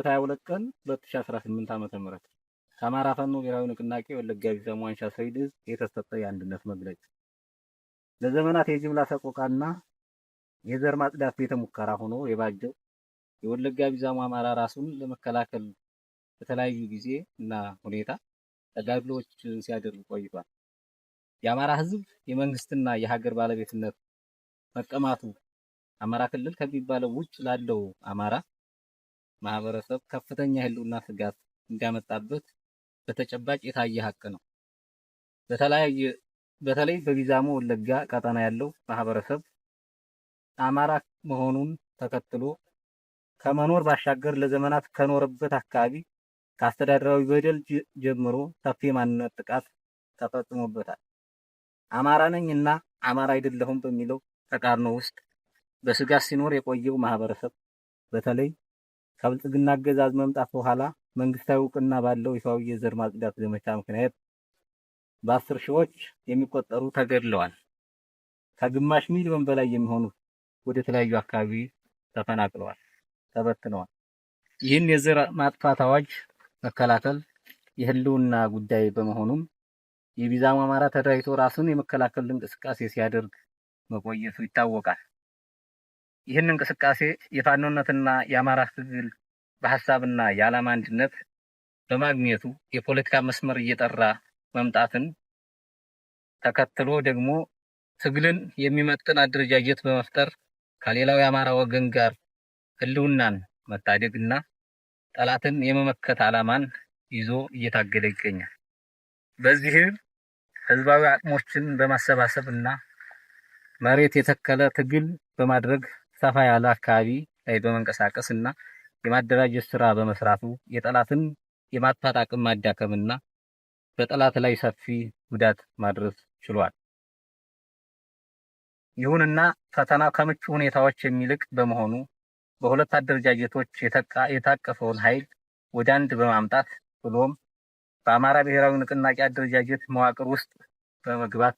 ግንቦት 22 ቀን 2018 ዓ.ም ከአማራ ፋኖ ብሔራዊ ንቅናቄ ወለጋ ቢዛሞ አንሻ ሰይድ ዕዝ የተሰጠ የአንድነት መግለጫ። ለዘመናት የጅምላ ሰቆቃና የዘር ማጽዳት ቤተ ሙከራ ሆኖ የባጀው የወለጋ ቢዛሞ አማራ ራሱን ለመከላከል በተለያዩ ጊዜ እና ሁኔታ ተጋድሎዎችን ሲያደርግ ቆይቷል። የአማራ ሕዝብ የመንግስትና የሀገር ባለቤትነት መቀማቱ አማራ ክልል ከሚባለው ውጭ ላለው አማራ ማህበረሰብ ከፍተኛ የህልውና ስጋት እንዲያመጣበት በተጨባጭ የታየ ሀቅ ነው። በተለይ በቢዛሞ ወለጋ ቀጠና ያለው ማህበረሰብ አማራ መሆኑን ተከትሎ ከመኖር ባሻገር ለዘመናት ከኖረበት አካባቢ ከአስተዳደራዊ በደል ጀምሮ ሰፊ የማንነት ጥቃት ተፈጽሞበታል። አማራ ነኝ እና አማራ አይደለሁም በሚለው ተቃርኖ ውስጥ በስጋት ሲኖር የቆየው ማህበረሰብ በተለይ ከብልጽግና አገዛዝ መምጣት በኋላ መንግስታዊ እውቅና ባለው ይፋዊ የዘር ማጽዳት ዘመቻ ምክንያት በ10 ሺዎች የሚቆጠሩ ተገድለዋል። ከግማሽ ሚሊዮን በላይ የሚሆኑ ወደ ተለያዩ አካባቢ ተፈናቅለዋል፣ ተበትነዋል። ይህን የዘር ማጥፋት አዋጅ መከላከል የህልውና ጉዳይ በመሆኑም የቢዛሞ አማራ ተደራጅቶ ራሱን የመከላከል እንቅስቃሴ ሲያደርግ መቆየቱ ይታወቃል። ይህን እንቅስቃሴ የፋኖነትና የአማራ ትግል በሐሳብና የዓላማ አንድነት በማግኘቱ የፖለቲካ መስመር እየጠራ መምጣትን ተከትሎ ደግሞ ትግልን የሚመጥን አደረጃጀት በመፍጠር ከሌላው የአማራ ወገን ጋር ህልውናን መታደግና ጠላትን የመመከት ዓላማን ይዞ እየታገለ ይገኛል። በዚህም ህዝባዊ አቅሞችን በማሰባሰብና መሬት የተከለ ትግል በማድረግ ሰፋ ያለ አካባቢ ላይ በመንቀሳቀስና የማደራጀት ስራ በመስራቱ የጠላትን የማጥፋት አቅም ማዳከምና በጠላት ላይ ሰፊ ጉዳት ማድረስ ችሏል። ይሁንና ፈተናው ከምቹ ሁኔታዎች የሚልቅ በመሆኑ በሁለት አደረጃጀቶች የታቀፈውን ኃይል ወደ አንድ በማምጣት ብሎም በአማራ ብሔራዊ ንቅናቄ አደረጃጀት መዋቅር ውስጥ በመግባት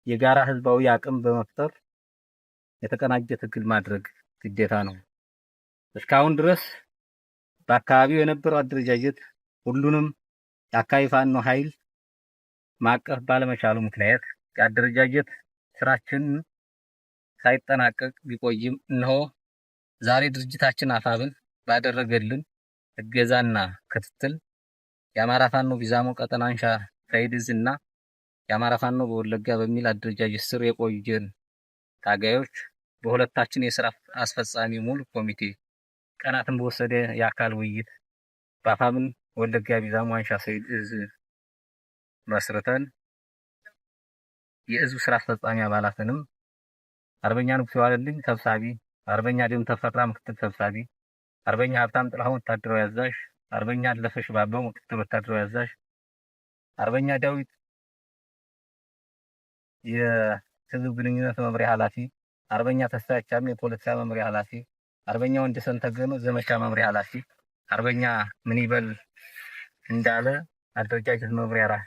የጋራ ህዝባዊ አቅም በመፍጠር የተቀናጀ ትግል ማድረግ ግዴታ ነው። እስካሁን ድረስ በአካባቢው የነበረው አደረጃጀት ሁሉንም የአካባቢ ፋኖ ኃይል ማቀፍ ባለመቻሉ ምክንያት የአደረጃጀት ስራችን ሳይጠናቀቅ ቢቆይም እነሆ ዛሬ ድርጅታችን አፋብን ባደረገልን እገዛና ክትትል የአማራ ፋኖ ቢዛሞ ቀጠና አንሻ ሰይድ ዕዝ እና የአማራ ፋኖ በወለጋ በሚል አደረጃጀት ስር የቆየን ታጋዮች በሁለታችን የስራ አስፈጻሚ ሙሉ ኮሚቴ ቀናትን በወሰደ የአካል ውይይት በአፋብን ወለጋ ቢዛሞ አንሻ ሰይድ ዕዝ መስርተን የዕዙ ስራ አስፈጻሚ አባላትንም አርበኛ ንጉሴ ዋለልኝ ሰብሳቢ፣ አርበኛ ደም ተፈራ ምክትል ሰብሳቢ፣ አርበኛ ሀብታም ጥላሁን ወታደራዊ አዛዥ፣ አርበኛ አለፈሽ ባባው ምክትል ወታደራዊ አዛዥ፣ አርበኛ ዳዊት የህዝብ ግንኙነት መምሪያ ኃላፊ፣ አርበኛ ተስፋዬ ቻሜ የፖለቲካ መምሪያ ኃላፊ፣ አርበኛ ወንደሰን ተገኑ ዘመቻ መምሪያ ኃላፊ፣ አርበኛ ምንይበል እንዳለ አደረጃጀት መምሪያ ኃላፊ፣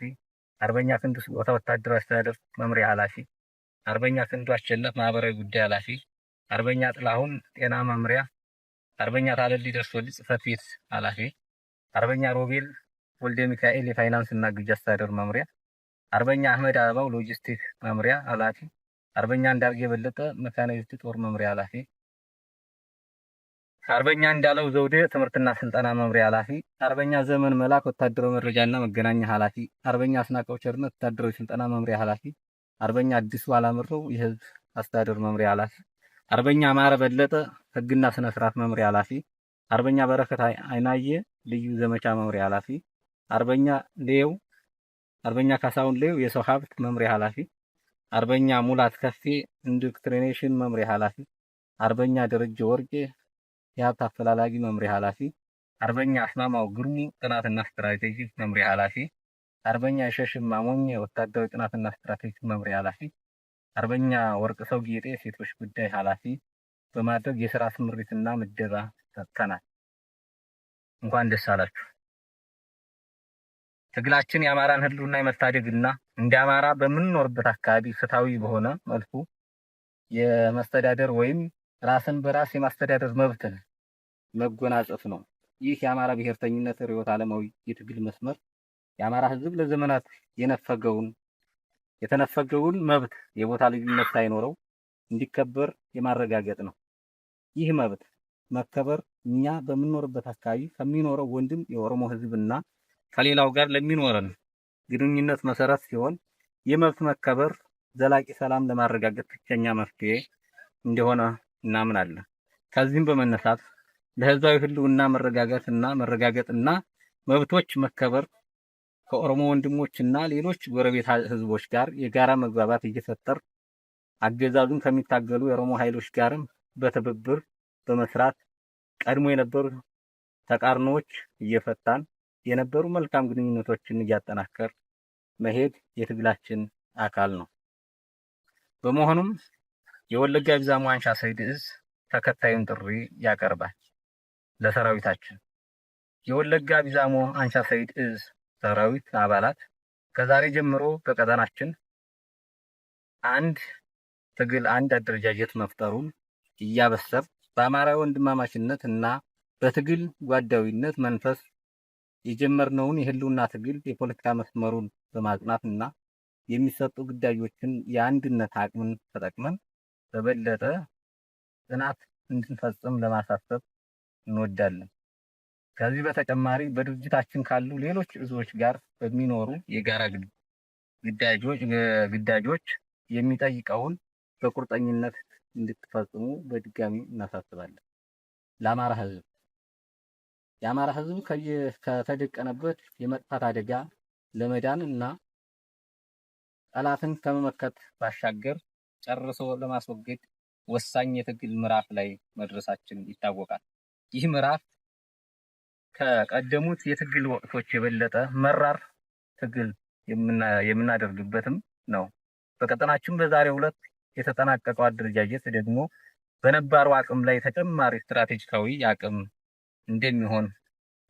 አርበኛ ክንዱ ስጦታ ወታደራዊ አስተዳደር መምሪያ ኃላፊ፣ አርበኛ ክንዱ አሸነፍ ማህበራዊ ጉዳይ ኃላፊ፣ አርበኛ ጥላሁን ጤና መምሪያ፣ አርበኛ ታለሊ ደርሶልኝ ጽህፈት ቤት ኃላፊ፣ አርበኛ ሮቤል ወልደ ሚካኤል የፋይናንስ እና ግዥ አስተዳደር መምሪያ፣ አርበኛ አህመድ አበባው ሎጂስቲክ መምሪያ ኃላፊ፣ አርበኛ እንዳርጌ የበለጠ መካናይዝድ ጦር መምሪያ ኃላፊ፣ አርበኛ እንዳለው ዘውዴ ትምህርትና ስልጠና መምሪያ ኃላፊ፣ አርበኛ ዘመን መላክ ወታደራዊ መረጃና መገናኛ ኃላፊ፣ አርበኛ አስናቀው ቸርነት ወታደራዊ ስልጠና መምሪያ ኃላፊ፣ አርበኛ አዲሱ አላምረው የህዝብ አስተዳደር መምሪያ ኃላፊ፣ አርበኛ አማረ በለጠ ህግና ስነ ስርዓት መምሪያ ኃላፊ፣ አርበኛ በረከት አይናየ ልዩ ዘመቻ መምሪያ ኃላፊ፣ አርበኛ ካሳሁን ሌው የሰው ሀብት መምሪያ ኃላፊ፣ አርበኛ ሙላት ከፌ ኢንዶክትሪኔሽን መምሪያ ኃላፊ፣ አርበኛ ደረጀ ወርቄ የሀብት አፈላላጊ መምሪያ ኃላፊ፣ አርበኛ አስማማው ግርሙ ጥናትና ስትራቴጂ መምሪያ ኃላፊ፣ አርበኛ ሸሽም ማሞኘ ወታደራዊ ጥናትና ስትራቴጂ መምሪያ ኃላፊ፣ አርበኛ ወርቅ ሰው ጌጤ ሴቶች ጉዳይ ኃላፊ በማድረግ የሥራ ስምሪትና ምደባ ሰጥተናል። እንኳን ደስ አላችሁ። ትግላችን የአማራን ህልውና የመታደግና እንደ አማራ በምንኖርበት አካባቢ ፍትሃዊ በሆነ መልኩ የመስተዳደር ወይም ራስን በራስ የማስተዳደር መብትን መጎናጸፍ ነው። ይህ የአማራ ብሔርተኝነት ርዕዮተ ዓለማዊ የትግል መስመር የአማራ ሕዝብ ለዘመናት የተነፈገውን መብት የቦታ ልዩነት ሳይኖረው እንዲከበር የማረጋገጥ ነው። ይህ መብት መከበር እኛ በምንኖርበት አካባቢ ከሚኖረው ወንድም የኦሮሞ ሕዝብና ከሌላው ጋር ለሚኖረን ግንኙነት መሰረት ሲሆን የመብት መከበር ዘላቂ ሰላም ለማረጋገጥ ብቸኛ መፍትሄ እንደሆነ እናምናለን። ከዚህም በመነሳት ለህዝባዊ ህልውና መረጋገጥና መብቶች መከበር ከኦሮሞ ወንድሞችና ሌሎች ጎረቤት ህዝቦች ጋር የጋራ መግባባት እየፈጠር አገዛዙን ከሚታገሉ የኦሮሞ ኃይሎች ጋርም በትብብር በመስራት ቀድሞ የነበሩ ተቃርኖዎች እየፈታን የነበሩ መልካም ግንኙነቶችን እያጠናከር መሄድ የትግላችን አካል ነው። በመሆኑም የወለጋ ቢዛሞ አንሻ ሰይድ እዝ ተከታዩን ጥሪ ያቀርባል ለሰራዊታችን። የወለጋ ቢዛሞ አንሻ ሰይድ እዝ ሰራዊት አባላት ከዛሬ ጀምሮ በቀጠናችን አንድ አደረጃጀት መፍጠሩን እያበሰር በአማራ ወንድማማችነት እና በትግል ጓዳዊነት መንፈስ የጀመርነውን የህልውና ትግል የፖለቲካ መስመሩን በማጽናት እና የሚሰጡ ግዳጆችን የአንድነት አቅምን ተጠቅመን በበለጠ ጽናት እንድንፈጽም ለማሳሰብ እንወዳለን። ከዚህ በተጨማሪ በድርጅታችን ካሉ ሌሎች እዞች ጋር በሚኖሩ የጋራ ግዳጆች የሚጠይቀውን በቁርጠኝነት እንድትፈጽሙ በድጋሚ እናሳስባለን። ለአማራ ህዝብ የአማራ ህዝብ ከተደቀነበት የመጥፋት አደጋ ለመዳን እና ጠላትን ከመመከት ባሻገር ጨርሶ ለማስወገድ ወሳኝ የትግል ምዕራፍ ላይ መድረሳችን ይታወቃል። ይህ ምዕራፍ ከቀደሙት የትግል ወቅቶች የበለጠ መራር ትግል የምናደርግበትም ነው። በቀጠናችን በዛሬው ዕለት የተጠናቀቀው አደረጃጀት ደግሞ በነባሩ አቅም ላይ ተጨማሪ ስትራቴጂካዊ አቅም እንደሚሆን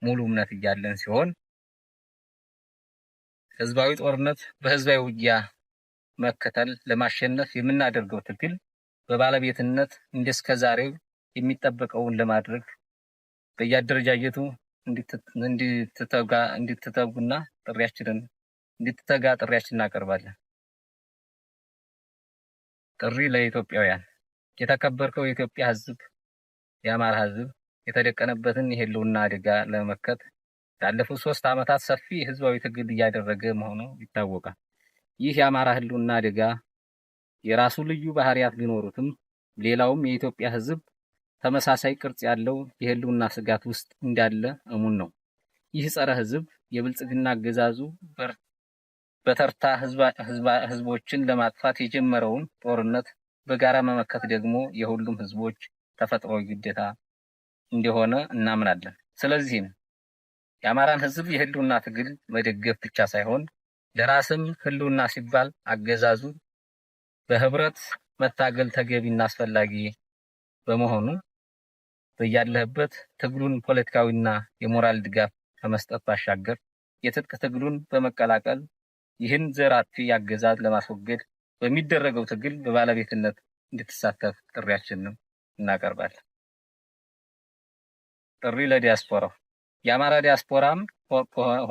ሙሉ እምነት እያለን ሲሆን ህዝባዊ ጦርነት በህዝባዊ ውጊያ መከተል ለማሸነፍ የምናደርገው ትግል በባለቤትነት እንደስከዛሬው የሚጠበቀውን ለማድረግ በየአደረጃጀቱ እንድትተጉና ጥሪያችንን እናቀርባለን። ጥሪ ለኢትዮጵያውያን የተከበርከው የኢትዮጵያ ህዝብ የአማራ ህዝብ የተደቀነበትን የህልውና አደጋ ለመመከት ያለፉት 3 ዓመታት ሰፊ ህዝባዊ ትግል እያደረገ መሆኑ ይታወቃል። ይህ የአማራ ህልውና አደጋ የራሱ ልዩ ባህሪያት ቢኖሩትም ሌላውም የኢትዮጵያ ህዝብ ተመሳሳይ ቅርጽ ያለው የህልውና ስጋት ውስጥ እንዳለ እሙን ነው። ይህ ጸረ ህዝብ የብልጽግና አገዛዙ በተርታ ህዝቦችን ለማጥፋት የጀመረውን ጦርነት በጋራ መመከት ደግሞ የሁሉም ህዝቦች ተፈጥሯዊ ግዴታ እንደሆነ እናምናለን። ስለዚህም የአማራን ህዝብ የህልውና ትግል መደገፍ ብቻ ሳይሆን ለራስም ህልውና ሲባል አገዛዙ በህብረት መታገል ተገቢና አስፈላጊ በመሆኑ በያለህበት ትግሉን ፖለቲካዊና የሞራል ድጋፍ ከመስጠት ባሻገር የትጥቅ ትግሉን በመቀላቀል ይህን ዘር አጥፊ አገዛዝ ለማስወገድ በሚደረገው ትግል በባለቤትነት እንድትሳተፍ ጥሪያችንን እናቀርባለን። ጥሪ ለዲያስፖራው የአማራ ዲያስፖራም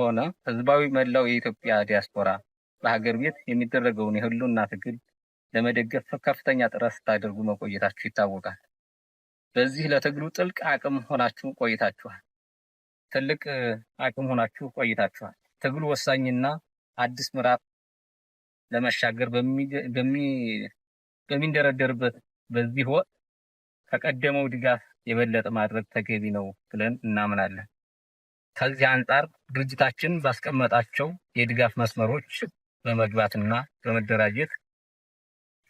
ሆነ ህዝባዊ መላው የኢትዮጵያ ዲያስፖራ በሀገር ቤት የሚደረገውን የህልውና ትግል ለመደገፍ ከፍተኛ ጥረት ስታደርጉ መቆየታችሁ ይታወቃል። በዚህ ለትግሉ ትልቅ አቅም ሆናችሁ ቆይታችኋል። ትግሉ ወሳኝና አዲስ ምዕራፍ ለመሻገር በሚንደረደርበት በዚህ ወቅት ከቀደመው ድጋፍ የበለጠ ማድረግ ተገቢ ነው ብለን እናምናለን። ከዚህ አንጻር ድርጅታችን ባስቀመጣቸው የድጋፍ መስመሮች በመግባትና በመደራጀት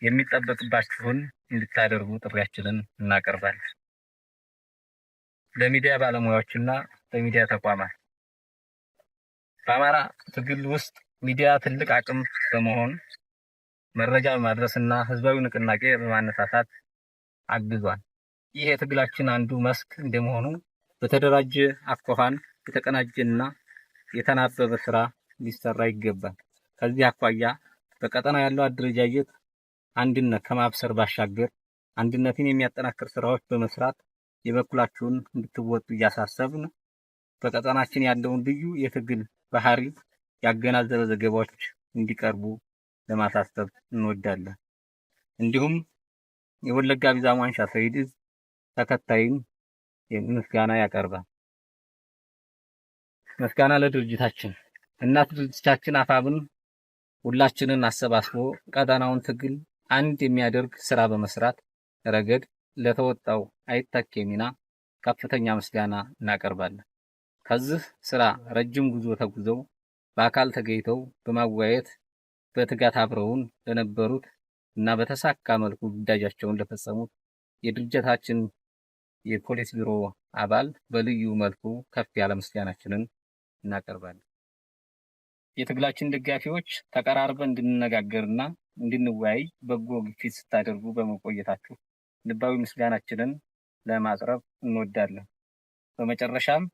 የሚጠበቅባችሁን እንድታደርጉ ጥሪያችንን እናቀርባለን። ለሚዲያ ባለሙያዎችና ለሚዲያ ተቋማት በአማራ ትግል ውስጥ ሚዲያ ትልቅ አቅም በመሆን መረጃ በማድረስና ህዝባዊ ንቅናቄ በማነሳሳት አግዟል። ይህ የትግላችን አንዱ መስክ እንደመሆኑ በተደራጀ አኳኋን የተቀናጀና የተናበበ ስራ ሊሰራ ይገባል። ከዚህ አኳያ በቀጠና ያለው አደረጃጀት አንድነት ከማብሰር ባሻገር አንድነትን የሚያጠናክር ስራዎች በመስራት የበኩላችሁን እንድትወጡ እያሳሰብን በቀጠናችን ያለውን ልዩ የትግል ባህሪ ያገናዘበ ዘገባዎች እንዲቀርቡ ለማሳሰብ እንወዳለን። እንዲሁም የወለጋ ቢዛሞ አንሻ ሰይድ ዕዝ ተከታዩን ምስጋና ያቀርባል። ምስጋና ለድርጅታችን እናት ድርጅታችን አፋብን ሁላችንን አሰባስቦ ቀጠናውን ትግል አንድ የሚያደርግ ስራ በመስራት ረገድ ለተወጣው አይታኬ ሚና ከፍተኛ ምስጋና እናቀርባለን። ከዚህ ስራ ረጅም ጉዞ ተጉዘው በአካል ተገኝተው በማወያየት በትጋት አብረውን ለነበሩት እና በተሳካ መልኩ ግዳጃቸውን ለፈጸሙት የድርጅታችን የፖሊስ ቢሮ አባል በልዩ መልኩ ከፍ ያለ ምስጋናችንን እናቀርባለን። የትግላችን ደጋፊዎች ተቀራርበን እንድንነጋገርና እንድንወያይ በጎ ግፊት ስታደርጉ በመቆየታችሁ ልባዊ ምስጋናችንን ለማቅረብ እንወዳለን። በመጨረሻም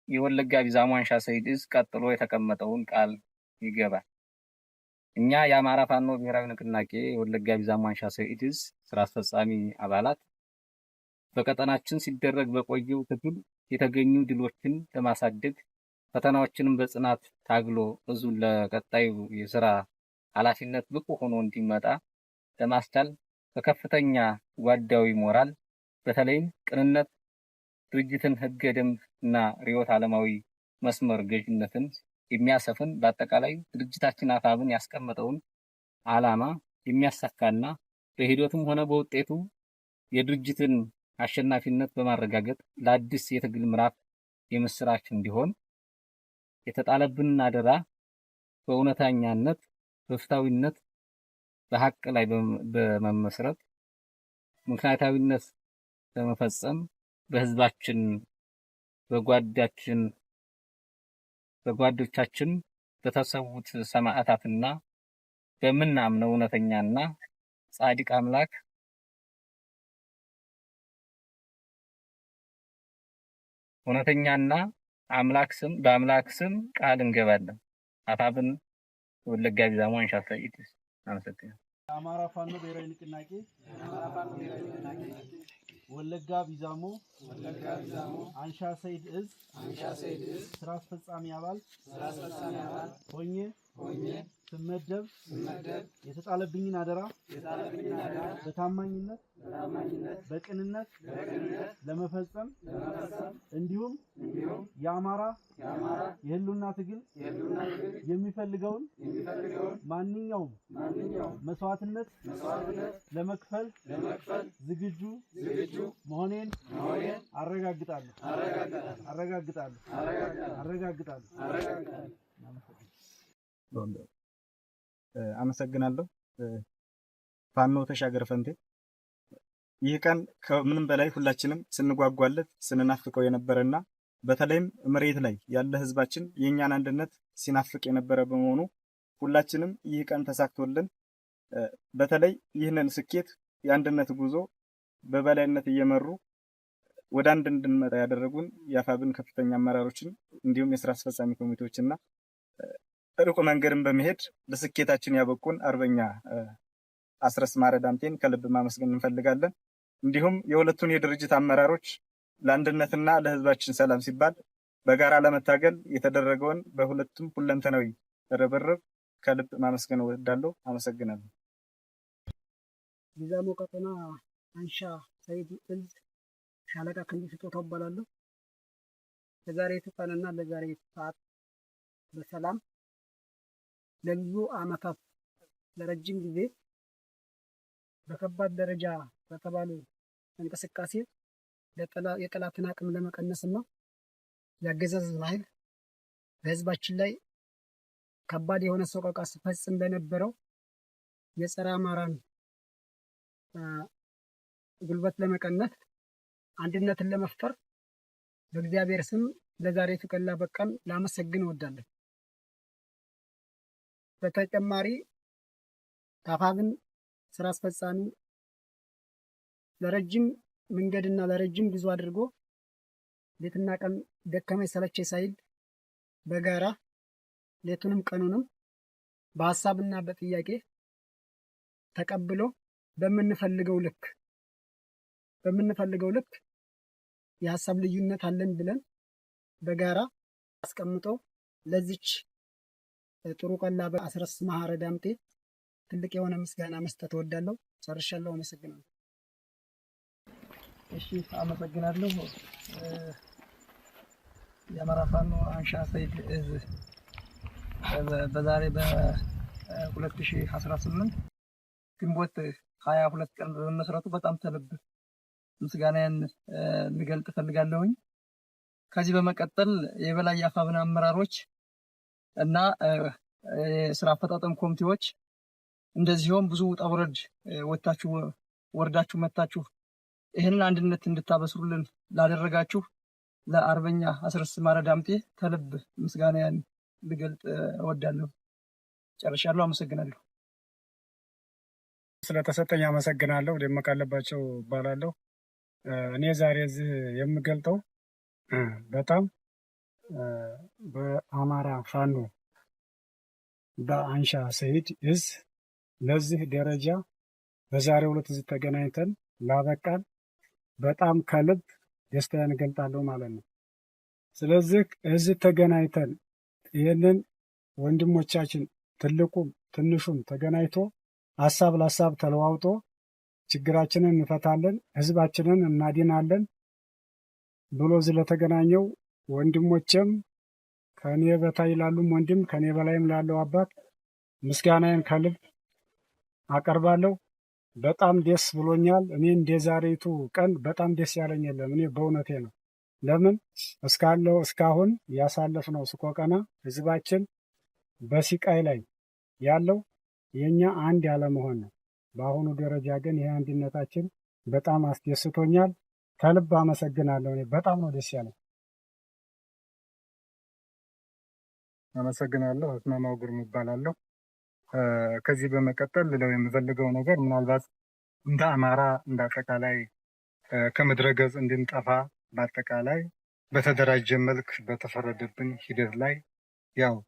የወለጋ ቢዛሞ አንሻ ሰይድ ዕዝ ቀጥሎ የተቀመጠውን ቃል ይገባል። እኛ የአማራ ፋኖ ብሔራዊ ንቅናቄ የወለጋ ቢዛሞ አንሻ ሰይድ ዕዝ ስራ አስፈጻሚ አባላት በቀጠናችን ሲደረግ በቆየው ትግል የተገኙ ድሎችን ለማሳደግ ፈተናዎችንም በጽናት ታግሎ ዕዙን ለቀጣዩ የስራ ኃላፊነት ብቁ ሆኖ እንዲመጣ ለማስቻል በከፍተኛ ጓዳዊ ሞራል በተለይም ቅንነት፣ ድርጅትን ህገ ደንብ እና ርዕዮተ ዓለማዊ መስመር ገዥነትን የሚያሰፍን በአጠቃላይ ድርጅታችን አፋብን ያስቀመጠውን ዓላማ የሚያሳካና በሂደቱም ሆነ በውጤቱ የድርጅትን አሸናፊነት በማረጋገጥ ለአዲስ የትግል ምዕራፍ የምስራች እንዲሆን የተጣለብንን አደራ በእውነተኛነት፣ በፍትሃዊነት፣ በሀቅ ላይ በመመስረት ምክንያታዊነት ለመፈጸም በህዝባችን በጓዶቻችን በተሰዉት ሰማዕታትና በምናምነው እውነተኛና ጻድቅ አምላክ ስም በአምላክ ስም ቃል እንገባለን። አፋብን ወለጋ ቢዛሞ አንሻ ሰይድ ዕዝ። አመሰግናለሁ። የአማራ ፋኖ ብሔራዊ ንቅናቄ ወለጋ ቢዛሞ አንሻ ሰይድ ዕዝ ስራ አስፈጻሚ አባል ሆኜ ስመደብ የተጣለብኝን አደራ በታማኝነት በቅንነት ለመፈጸም እንዲሁም የአማራ የህልውና ትግል የሚፈልገውን ማንኛውም መስዋዕትነት ለመክፈል ዝግጁ መሆኔን አረጋግጣለሁ። አመሰግናለሁ። ፋኖ ተሻገር ፈንቴ። ይህ ቀን ከምንም በላይ ሁላችንም ስንጓጓለት ስንናፍቀው የነበረና በተለይም መሬት ላይ ያለ ህዝባችን የኛን አንድነት ሲናፍቅ የነበረ በመሆኑ ሁላችንም ይህ ቀን ተሳክቶልን በተለይ ይህንን ስኬት የአንድነት ጉዞ በበላይነት እየመሩ ወደ አንድ እንድንመጣ ያደረጉን የአፋብን ከፍተኛ አመራሮችን እንዲሁም የስራ አስፈጻሚ ኮሚቴዎችና ሩቅ መንገድን በመሄድ ለስኬታችን ያበቁን አርበኛ አስረስ ማረ ዳምጤን ከልብ ማመስገን እንፈልጋለን። እንዲሁም የሁለቱን የድርጅት አመራሮች ለአንድነትና ለህዝባችን ሰላም ሲባል በጋራ ለመታገል የተደረገውን በሁለቱም ሁለንተናዊ ርብርብ ከልብ ማመስገን እወዳለሁ። አመሰግናለሁ። ቢዛሞ ቀጠና አንሻ ሰይድ ዕዝ ሻለቃ ክንዱ ስጦታው እባላለሁ። ለዛሬቱ ቀንና ለዛሬቱ ሰዓት በሰላም ለብዙ ዓመታት ለረጅም ጊዜ በከባድ ደረጃ በተባሉ እንቅስቃሴ የጠላትን አቅም ለመቀነስና የአገዛዝ ኃይል በህዝባችን ላይ ከባድ የሆነ ሰቆቃ ሲፈጽም በነበረው የጸረ አማራን ጉልበት ለመቀነስ አንድነትን ለመፍጠር በእግዚአብሔር ስም ለዛሬቱ ቀን ላበቃን ላመሰግን እወዳለሁ። በተጨማሪ አፋብን ስራ አስፈጻሚ ለረጅም መንገድና ለረጅም ጉዞ አድርጎ ሌትና ቀን ደከመኝ ሰለቸኝ ሳይል በጋራ ሌቱንም ቀኑንም በሀሳብና በጥያቄ ተቀብሎ በምንፈልገው ልክ የሀሳብ ልዩነት አለን ብለን በጋራ አስቀምጦ ለዚች ጥሩ ቀን ለአስረስ ማህረ ዳምጤ ትልቅ የሆነ ምስጋና መስጠት እወዳለሁ። ጨርሻለሁ። አመሰግናለሁ። እሺ፣ አመሰግናለሁ። የአማራ ፋኖ አንሻ ሰይድ እዝ በዛሬ በ2018 ግንቦት 22 ቀን በመመስረቱ በጣም ተልብ ምስጋናዬን ልገልጥ እፈልጋለሁኝ። ከዚህ በመቀጠል የበላይ የአፋብኃ አመራሮች እና የስራ አፈጣጠም ኮሚቴዎች እንደዚሁም ብዙ ውጣ ውረድ ወርዳችሁ መታችሁ ይህንን አንድነት እንድታበስሩልን ላደረጋችሁ ለአርበኛ አስረስ ማረ ዳምጤ ከልብ ምስጋናዬን ልገልጥ እወዳለሁ። ጨርሻለሁ። አመሰግናለሁ። ስለተሰጠኝ አመሰግናለሁ። ደመቀ አለባቸው እባላለሁ። እኔ ዛሬ እዚህ የምገልጠው በጣም በአማራ ፋኖ በአንሻ ሰይድ እዝ ለዚህ ደረጃ በዛሬው ዕለት እዚህ ተገናኝተን ላበቃን በጣም ከልብ ደስታዬን እገልጣለሁ ማለት ነው። ስለዚህ እዚህ ተገናኝተን ይህንን ወንድሞቻችን ትልቁም ትንሹም ተገናኝቶ ሀሳብ ለሀሳብ ተለዋውጦ ችግራችንን እንፈታለን፣ ህዝባችንን እናድናለን ብሎ ስለተገናኘው ወንድሞቼም ከኔ በታይ ላሉም ወንድም ከኔ በላይም ላለው አባት ምስጋናዬን ከልብ አቀርባለሁ። በጣም ደስ ብሎኛል። እኔ እንደ ዛሬቱ ቀን በጣም ደስ ያለኝ የለም። እኔ በእውነቴ ነው። ለምን እስካሁን ያሳለፍነው ስቆቀና ህዝባችን በሲቃይ ላይ ያለው የኛ አንድ ያለመሆን ነው። በአሁኑ ደረጃ ግን ይህ አንድነታችን በጣም አስደስቶኛል። ከልብ አመሰግናለሁ። እኔ በጣም ነው ደስ ያለኝ። አመሰግናለሁ። አስማማው ግርም እባላለሁ። ከዚህ በመቀጠል ልለው የምፈልገው ነገር ምናልባት እንደ አማራ እንደ አጠቃላይ ከምድረ ገጽ እንድንጠፋ በአጠቃላይ በተደራጀ መልክ በተፈረደብን ሂደት ላይ ያው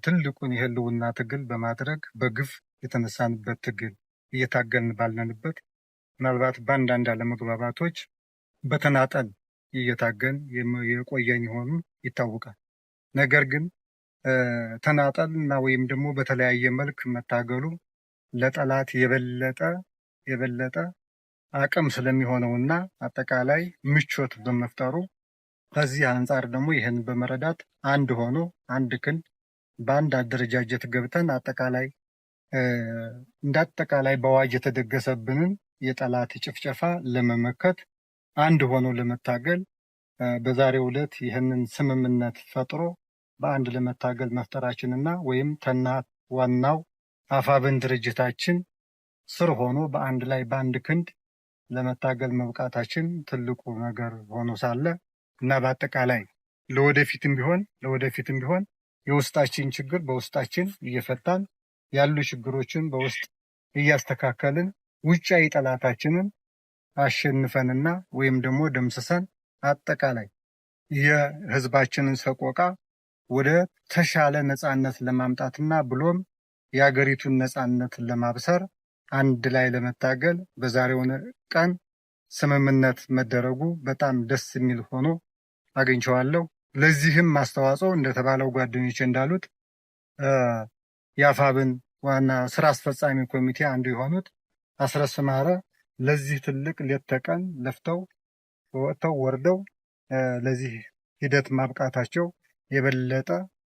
ትልቁን የህልውና ትግል በማድረግ በግፍ የተነሳንበት ትግል እየታገልን ባለንበት ምናልባት በአንዳንድ አለመግባባቶች በተናጠል እየታገን የቆየን የሆኑ ይታወቃል። ነገር ግን ተናጠል እና ወይም ደግሞ በተለያየ መልክ መታገሉ ለጠላት የበለጠ አቅም ስለሚሆነውና አጠቃላይ ምቾት በመፍጠሩ ከዚህ አንጻር ደግሞ ይህን በመረዳት አንድ ሆኖ አንድ ክንድ በአንድ አደረጃጀት ገብተን አጠቃላይ እንዳጠቃላይ በአዋጅ የተደገሰብንን የጠላት ጭፍጨፋ ለመመከት አንድ ሆኖ ለመታገል በዛሬው ዕለት ይህንን ስምምነት ፈጥሮ በአንድ ለመታገል መፍጠራችንና ወይም ዋናው አፋብኃ ድርጅታችን ስር ሆኖ በአንድ ላይ በአንድ ክንድ ለመታገል መብቃታችን ትልቁ ነገር ሆኖ ሳለ እና በአጠቃላይ ለወደፊትም ቢሆን የውስጣችን ችግር በውስጣችን እየፈታን ያሉ ችግሮችን በውስጥ እያስተካከልን ውጫዊ ጠላታችንን አሸንፈንና ወይም ደግሞ ደምስሰን አጠቃላይ የህዝባችንን ሰቆቃ ወደ ተሻለ ነጻነት ለማምጣትና ብሎም የሀገሪቱን ነጻነት ለማብሰር አንድ ላይ ለመታገል በዛሬው ቀን ስምምነት መደረጉ በጣም ደስ የሚል ሆኖ አግኝቼዋለሁ። ለዚህም አስተዋጽኦ እንደተባለው ጓደኞች እንዳሉት የአፋብኃ ዋና ስራ አስፈጻሚ ኮሚቴ አንዱ የሆኑት አስረስ ማረ ለዚህ ትልቅ ሌት ተቀን ለፍተው ወጥተው ወርደው ለዚህ ሂደት ማብቃታቸው የበለጠ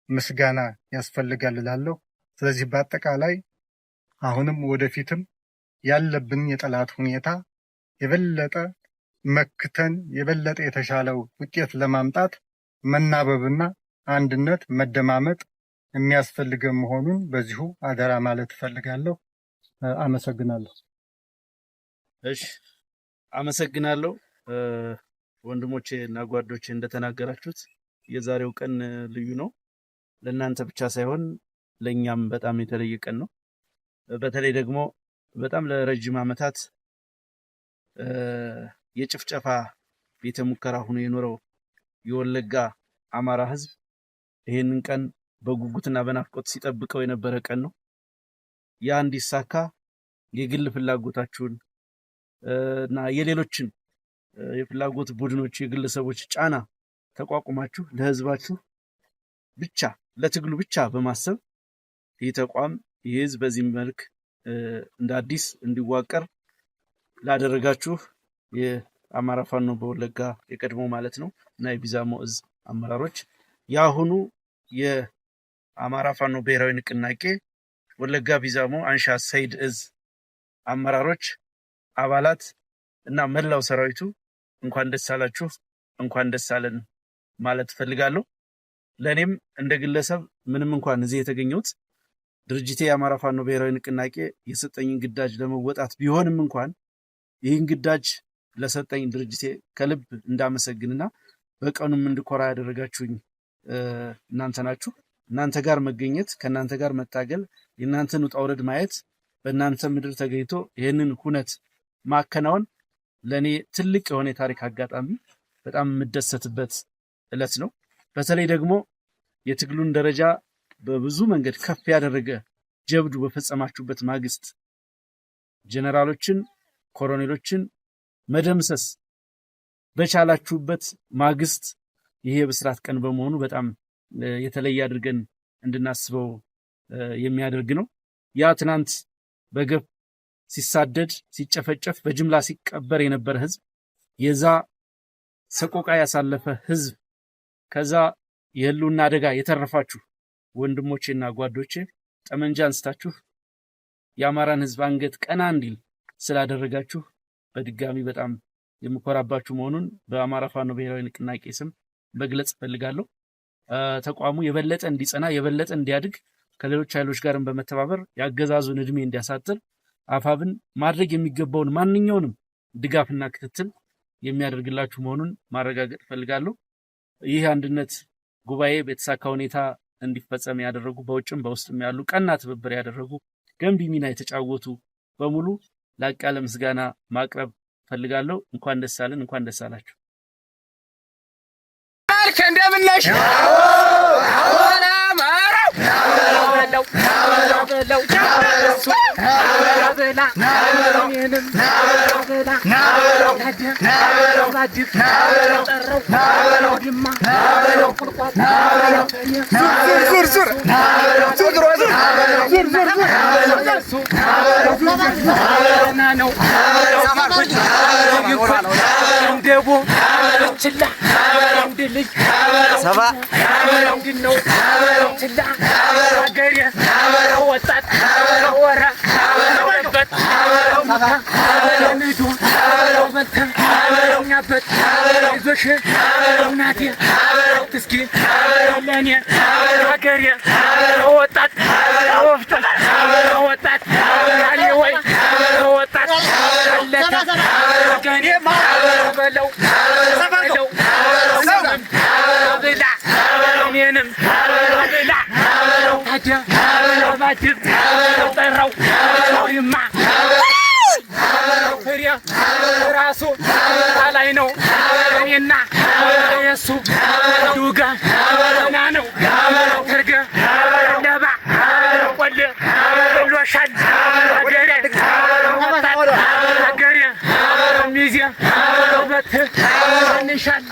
ምስጋና ያስፈልጋል እላለሁ። ስለዚህ በአጠቃላይ አሁንም ወደፊትም ያለብን የጠላት ሁኔታ የበለጠ መክተን የበለጠ የተሻለው ውጤት ለማምጣት መናበብና አንድነት መደማመጥ የሚያስፈልገን መሆኑን በዚሁ አደራ ማለት እፈልጋለሁ። አመሰግናለሁ። እሺ፣ አመሰግናለሁ። ወንድሞቼ እና ጓዶቼ እንደተናገራችሁት የዛሬው ቀን ልዩ ነው። ለእናንተ ብቻ ሳይሆን ለእኛም በጣም የተለየ ቀን ነው። በተለይ ደግሞ በጣም ለረጅም ዓመታት የጭፍጨፋ ቤተ ሙከራ ሆኖ የኖረው የወለጋ አማራ ህዝብ ይህንን ቀን በጉጉትና በናፍቆት ሲጠብቀው የነበረ ቀን ነው። ያ እንዲሳካ የግል ፍላጎታችሁን እና የሌሎችን የፍላጎት ቡድኖች የግለሰቦች ጫና ተቋቁማችሁ ለህዝባችሁ ብቻ ለትግሉ ብቻ በማሰብ ይህ ተቋም ይህ ህዝብ በዚህ መልክ እንደ አዲስ እንዲዋቀር ላደረጋችሁ የአማራ ፋኖ በወለጋ የቀድሞ ማለት ነው እና የቢዛሞ እዝ አመራሮች ያሁኑ የአማራ ፋኖ ብሔራዊ ንቅናቄ ወለጋ ቢዛሞ አንሻ ሰይድ እዝ አመራሮች አባላት እና መላው ሰራዊቱ እንኳን ደስ አላችሁ እንኳን ደስ አለን ማለት ፈልጋለሁ። ለኔም እንደ ግለሰብ ምንም እንኳን እዚህ የተገኘሁት ድርጅቴ የአማራ ፋኖ ብሔራዊ ንቅናቄ የሰጠኝን ግዳጅ ለመወጣት ቢሆንም እንኳን ይህን ግዳጅ ለሰጠኝ ድርጅቴ ከልብ እንዳመሰግንና በቀኑም እንድኮራ ያደረጋችሁኝ እናንተ ናችሁ። እናንተ ጋር መገኘት ከእናንተ ጋር መታገል የእናንተን ውጣ ውረድ ማየት በእናንተ ምድር ተገኝቶ ይህንን ሁነት ማከናወን ለኔ ትልቅ የሆነ የታሪክ አጋጣሚ በጣም የምደሰትበት ዕለት ነው። በተለይ ደግሞ የትግሉን ደረጃ በብዙ መንገድ ከፍ ያደረገ ጀብዱ በፈጸማችሁበት ማግስት ጀነራሎችን፣ ኮሎኔሎችን መደምሰስ በቻላችሁበት ማግስት ይሄ የብስራት ቀን በመሆኑ በጣም የተለየ አድርገን እንድናስበው የሚያደርግ ነው። ያ ትናንት በገፍ ሲሳደድ ሲጨፈጨፍ በጅምላ ሲቀበር የነበረ ህዝብ የዛ ሰቆቃ ያሳለፈ ህዝብ ከዛ የህልውና አደጋ የተረፋችሁ ወንድሞቼና ጓዶቼ ጠመንጃ አንስታችሁ የአማራን ህዝብ አንገት ቀና እንዲል ስላደረጋችሁ በድጋሚ በጣም የምኮራባችሁ መሆኑን በአማራ ፋኖ ብሔራዊ ንቅናቄ ስም መግለጽ ፈልጋለሁ። ተቋሙ የበለጠ እንዲጸና የበለጠ እንዲያድግ ከሌሎች ኃይሎች ጋርም በመተባበር ያገዛዙን እድሜ እንዲያሳጥር አፋብን ማድረግ የሚገባውን ማንኛውንም ድጋፍና ክትትል የሚያደርግላችሁ መሆኑን ማረጋገጥ ፈልጋለሁ። ይህ አንድነት ጉባኤ በተሳካ ሁኔታ እንዲፈጸም ያደረጉ በውጭም በውስጥም ያሉ ቀና ትብብር ያደረጉ ገንቢ ሚና የተጫወቱ በሙሉ ላቅ ያለ ምስጋና ማቅረብ ፈልጋለሁ። እንኳን ደስ አለን፣ እንኳን ደስ አላችሁ። እንደምነሽ ራሱ ላይ ነው እኔና የሱ ዱጋ ና ነው ተርገ ለባ ቆለ ሎሻል አገሬ ሚዜ በት እንሻል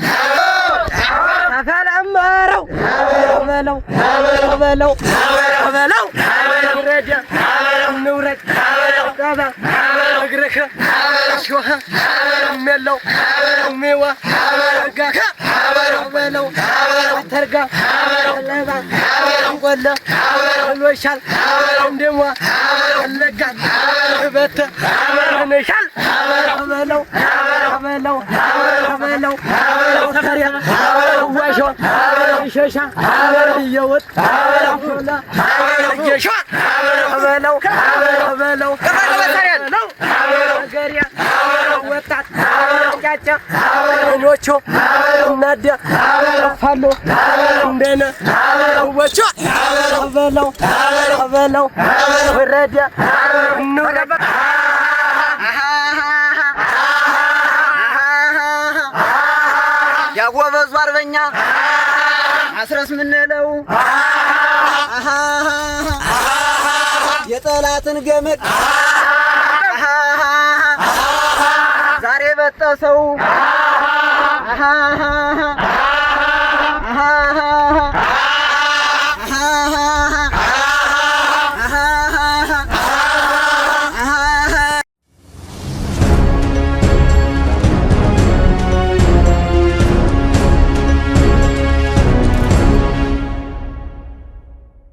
አፈላማረው በለው በለው በለው ረዳ ንውረድ ዳባ እግረከ ሾኸ መለው ሜዋ ጋካ በለው ተርጋ ለባ ቆለ ሎሻል እንደማ ለጋ በተ ነሻል በለው በለው በለው ተፈሪያ ዋሾ ሸሻ ይወጥ ላ የሻ በለው በለው በለው ገሪያ ወጣት ጫጫ ኖቾ ናዳ ፋሎ እንደነ ወቾ በለው በለው ወረደ ኑረባ ያጎበዙ አርበኛ አስረስ ምንለው የጠላትን ገመድ ዛሬ በጠሰው ሃ